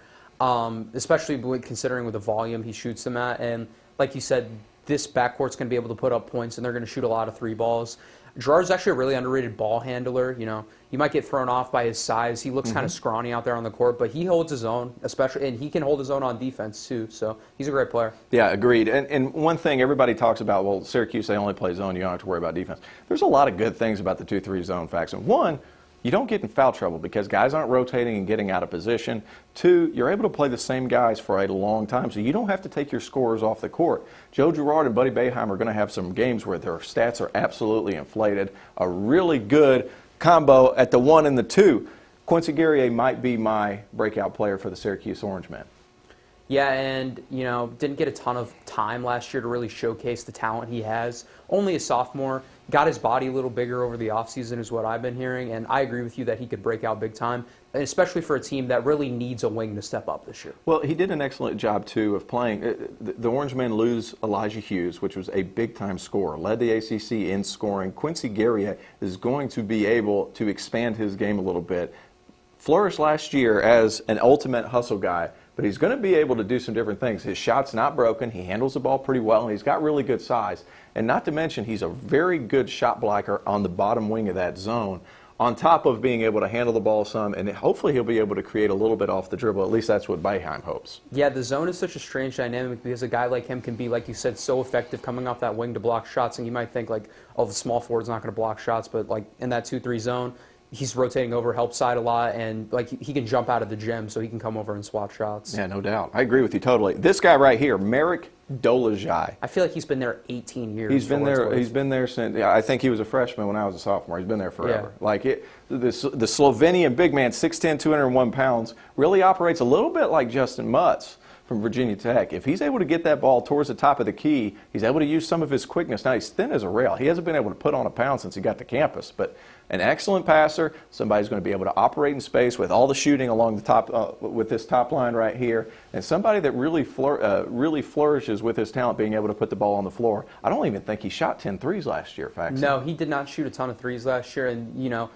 S2: especially considering with the volume he shoots them at. And like you said, this backcourt's going to be able to put up points, and they're going to shoot a lot of 3 balls. Girard's actually a really underrated ball handler. You know, you might get thrown off by his size. He looks kind of scrawny out there on the court, but he holds his own, especially, and he can hold his own on defense too. So he's a great player.
S1: Yeah, agreed. And one thing everybody talks about, well, Syracuse, they only play zone. You don't have to worry about defense. There's a lot of good things about the 2-3 zone, Faxon. One, you don't get in foul trouble because guys aren't rotating and getting out of position. 2, you're able to play the same guys for a long time, so you don't have to take your scorers off the court. Joe Girard and Buddy Boeheim are going to have some games where their stats are absolutely inflated. A really good combo at the 1 and the 2. Quincy Guerrier might be my breakout player for the Syracuse Orange Men.
S2: Yeah, and, you know, didn't get a ton of time last year to really showcase the talent he has. Only a sophomore. Got his body a little bigger over the offseason is what I've been hearing, and I agree with you that he could break out big time, especially for a team that really needs a wing to step up this year.
S1: Well, he did an excellent job, too, of playing. The Orange Men lose Elijah Hughes, which was a big-time scorer, led the ACC in scoring. Quincy Guerrier is going to be able to expand his game a little bit. Flourished last year as an ultimate hustle guy, but he's going to be able to do some different things. His shot's not broken. He handles the ball pretty well, and he's got really good size. And not to mention, he's a very good shot blocker on the bottom wing of that zone, on top of being able to handle the ball some, and hopefully he'll be able to create a little bit off the dribble. At least that's what Boeheim hopes.
S2: Yeah, the zone is such a strange dynamic because a guy like him can be, like you said, so effective coming off that wing to block shots, and you might think, like, oh, the small forward's not going to block shots, but, like, in that 2-3 zone, he's rotating over help side a lot, and like he can jump out of the gym, so he can come over and swap shots.
S1: Yeah, no doubt. I agree with you totally. This guy right here, Merrick Dolagi.
S2: I feel like he's been there 18 years.
S1: He's been there. He's been there since. Yeah, I think he was a freshman when I was a sophomore. He's been there forever. Yeah. Like the Slovenian big man, 6'10", 201 pounds, really operates a little bit like Justin Mutz. from Virginia Tech. If he's able to get that ball towards the top of the key, he's able to use some of his quickness. Now, he's thin as a rail. He hasn't been able to put on a pound since he got to campus, but an excellent passer, somebody who's going to be able to operate in space with all the shooting along the top, with this top line right here, and somebody that really flourishes with his talent being able to put the ball on the floor. I don't even think he shot 10 threes last year, Faxon.
S2: No, he did not shoot a ton of threes last year, and, you know,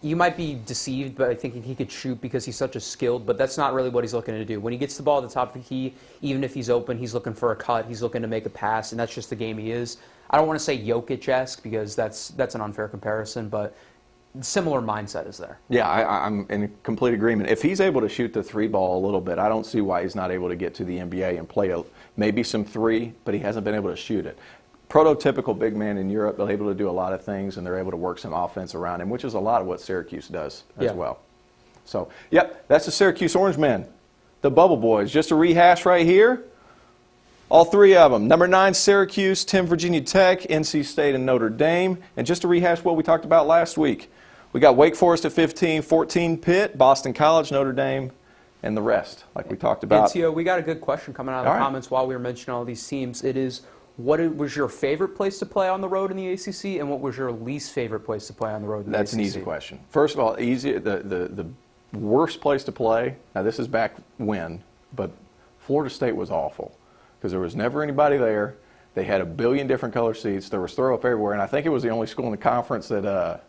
S2: you might be deceived by thinking he could shoot because he's such a skilled, but that's not really what he's looking to do. When he gets the ball at the top of the key, even if he's open, he's looking for a cut, he's looking to make a pass, and that's just the game he is. I don't want to say Jokic-esque because that's an unfair comparison, but similar mindset is there.
S1: Yeah, I'm in complete agreement. If he's able to shoot the three ball a little bit, I don't see why he's not able to get to the NBA and play maybe some three, but he hasn't been able to shoot it. Prototypical big man in Europe, they're able to do a lot of things, and they're able to work some offense around him, which is a lot of what Syracuse does as well. So, yep, that's the Syracuse Orange Men, the Bubble Boys. Just a rehash right here, all three of them. Number 9, Syracuse, 10, Virginia Tech, NC State, and Notre Dame. And just to rehash what we talked about last week, we got Wake Forest at 15, 14 Pitt, Boston College, Notre Dame, and the rest, like we talked about.
S2: And Tio, we got a good question coming out of the comments while we were mentioning all these teams. It is, what was your favorite place to play on the road in the ACC, and what was your least favorite place to play on the road in the ACC?
S1: That's an easy question. First of all, the worst place to play, now this is back when, but Florida State was awful because there was never anybody there. They had a billion different color seats. There was throw up everywhere, and I think it was the only school in the conference that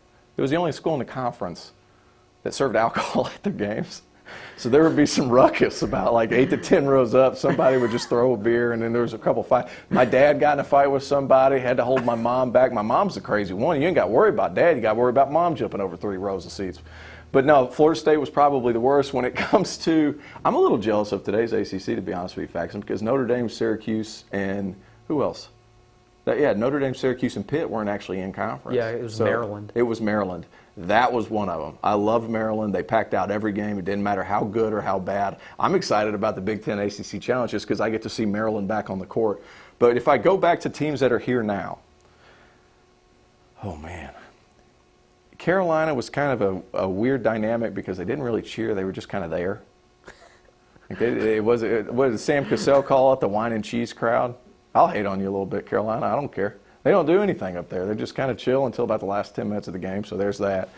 S1: served alcohol at their games. So there would be some ruckus about like 8 to 10 rows up. Somebody would just throw a beer, and then there was a couple fights. My dad got in a fight with somebody, had to hold my mom back. My mom's the crazy one. You ain't got to worry about dad. You got to worry about mom jumping over 3 rows of seats. But no, Florida State was probably the worst when it comes to – I'm a little jealous of today's ACC, to be honest with you, Faxon, because Notre Dame, Syracuse, and who else? Notre Dame, Syracuse, and Pitt weren't actually in conference.
S2: Yeah, it was Maryland.
S1: It was Maryland. That was one of them. I loved Maryland. They packed out every game. It didn't matter how good or how bad. I'm excited about the Big Ten ACC Challenge just because I get to see Maryland back on the court. But if I go back to teams that are here now, oh, man. Carolina was kind of a weird dynamic because they didn't really cheer. They were just kind of there. What did Sam Cassell call it, the wine and cheese crowd? I'll hate on you a little bit, Carolina. I don't care. They don't do anything up there. They're just kind of chill until about the last 10 minutes of the game, so there's that.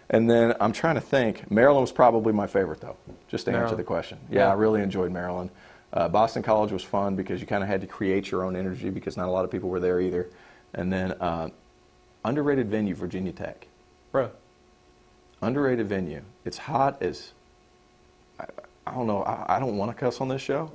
S1: And then I'm trying to think. Maryland was probably my favorite, though, just to answer the question. Yeah, I really enjoyed Maryland. Boston College was fun because you kind of had to create your own energy because not a lot of people were there either. And then underrated venue, Virginia Tech.
S2: Bro. Underrated
S1: venue. It's hot as, I don't know, I don't want to cuss on this show,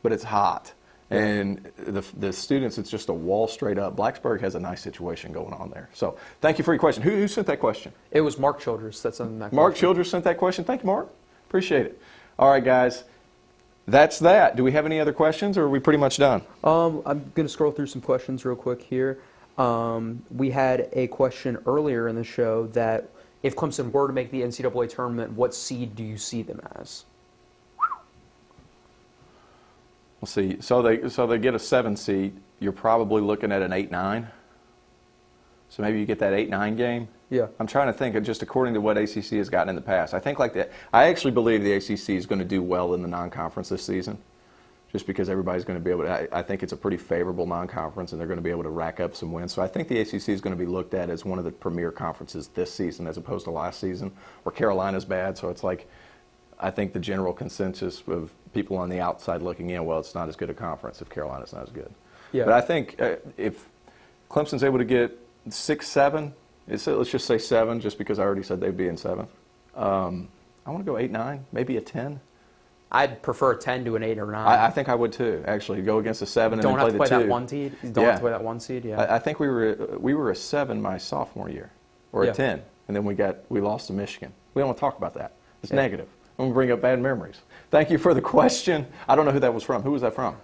S1: but it's hot. And the students, it's just a wall straight up. Blacksburg has a nice situation going on there. So thank you for your question. Who sent that question?
S2: It was Mark Childress that sent that question.
S1: Mark Childress sent that question. Thank you, Mark. Appreciate it. All right, guys. That's that. Do we have any other questions, or are we pretty much done?
S2: I'm going to scroll through some questions real quick here. We had a question earlier in the show that if Clemson were to make the NCAA tournament, what seed do you see them as?
S1: We'll see. So they get a 7 seed. You're probably looking at an 8-9. So maybe you get that 8-9 game.
S2: Yeah.
S1: I'm trying to think of just according to what ACC has gotten in the past. I think like that. I actually believe the ACC is going to do well in the non-conference this season, just because everybody's going to be able to. I think it's a pretty favorable non-conference, and they're going to be able to rack up some wins. So I think the ACC is going to be looked at as one of the premier conferences this season, as opposed to last season, where Carolina's bad. So it's like, I think the general consensus of people on the outside looking in, well, it's not as good a conference if Carolina's not as good. Yeah. But I think if Clemson's able to get 6, 7, let's just say 7, just because I already said they'd be in 7th. I want to go 8, 9, maybe a 10.
S2: I'd prefer a 10 to an 8 or 9.
S1: I think I would too. Actually, go against a 7 and then play the 2.
S2: Don't have to play that 1 seed. You don't have to play that 1 seed. Yeah.
S1: I think we were a 7 my sophomore year, or a 10, and then we lost to Michigan. We don't want to talk about that. It's negative. I'm going to bring up bad memories. Thank you for the question. I don't know who that was from. Who was that from?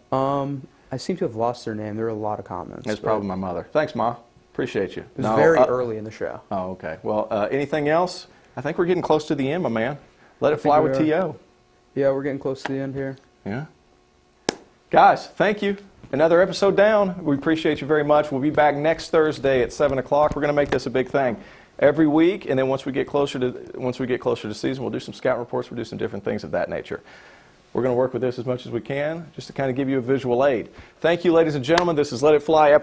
S2: I seem to have lost their name. There are a lot of comments.
S1: It's probably my mother. Thanks, Ma. Appreciate you.
S2: It was very early in the show.
S1: Oh, okay. Well, anything else? I think we're getting close to the end, my man. Let it fly with T.O.
S2: Yeah, we're getting close to the end here.
S1: Yeah. Guys, thank you. Another episode down. We appreciate you very much. We'll be back next Thursday at 7 o'clock. We're going to make this a big thing every week, and then once we get closer to season, we'll do some scout reports. We'll do some different things of that nature. We're going to work with this as much as we can just to kind of give you a visual aid. Thank you, ladies and gentlemen. This is Let It Fly, episode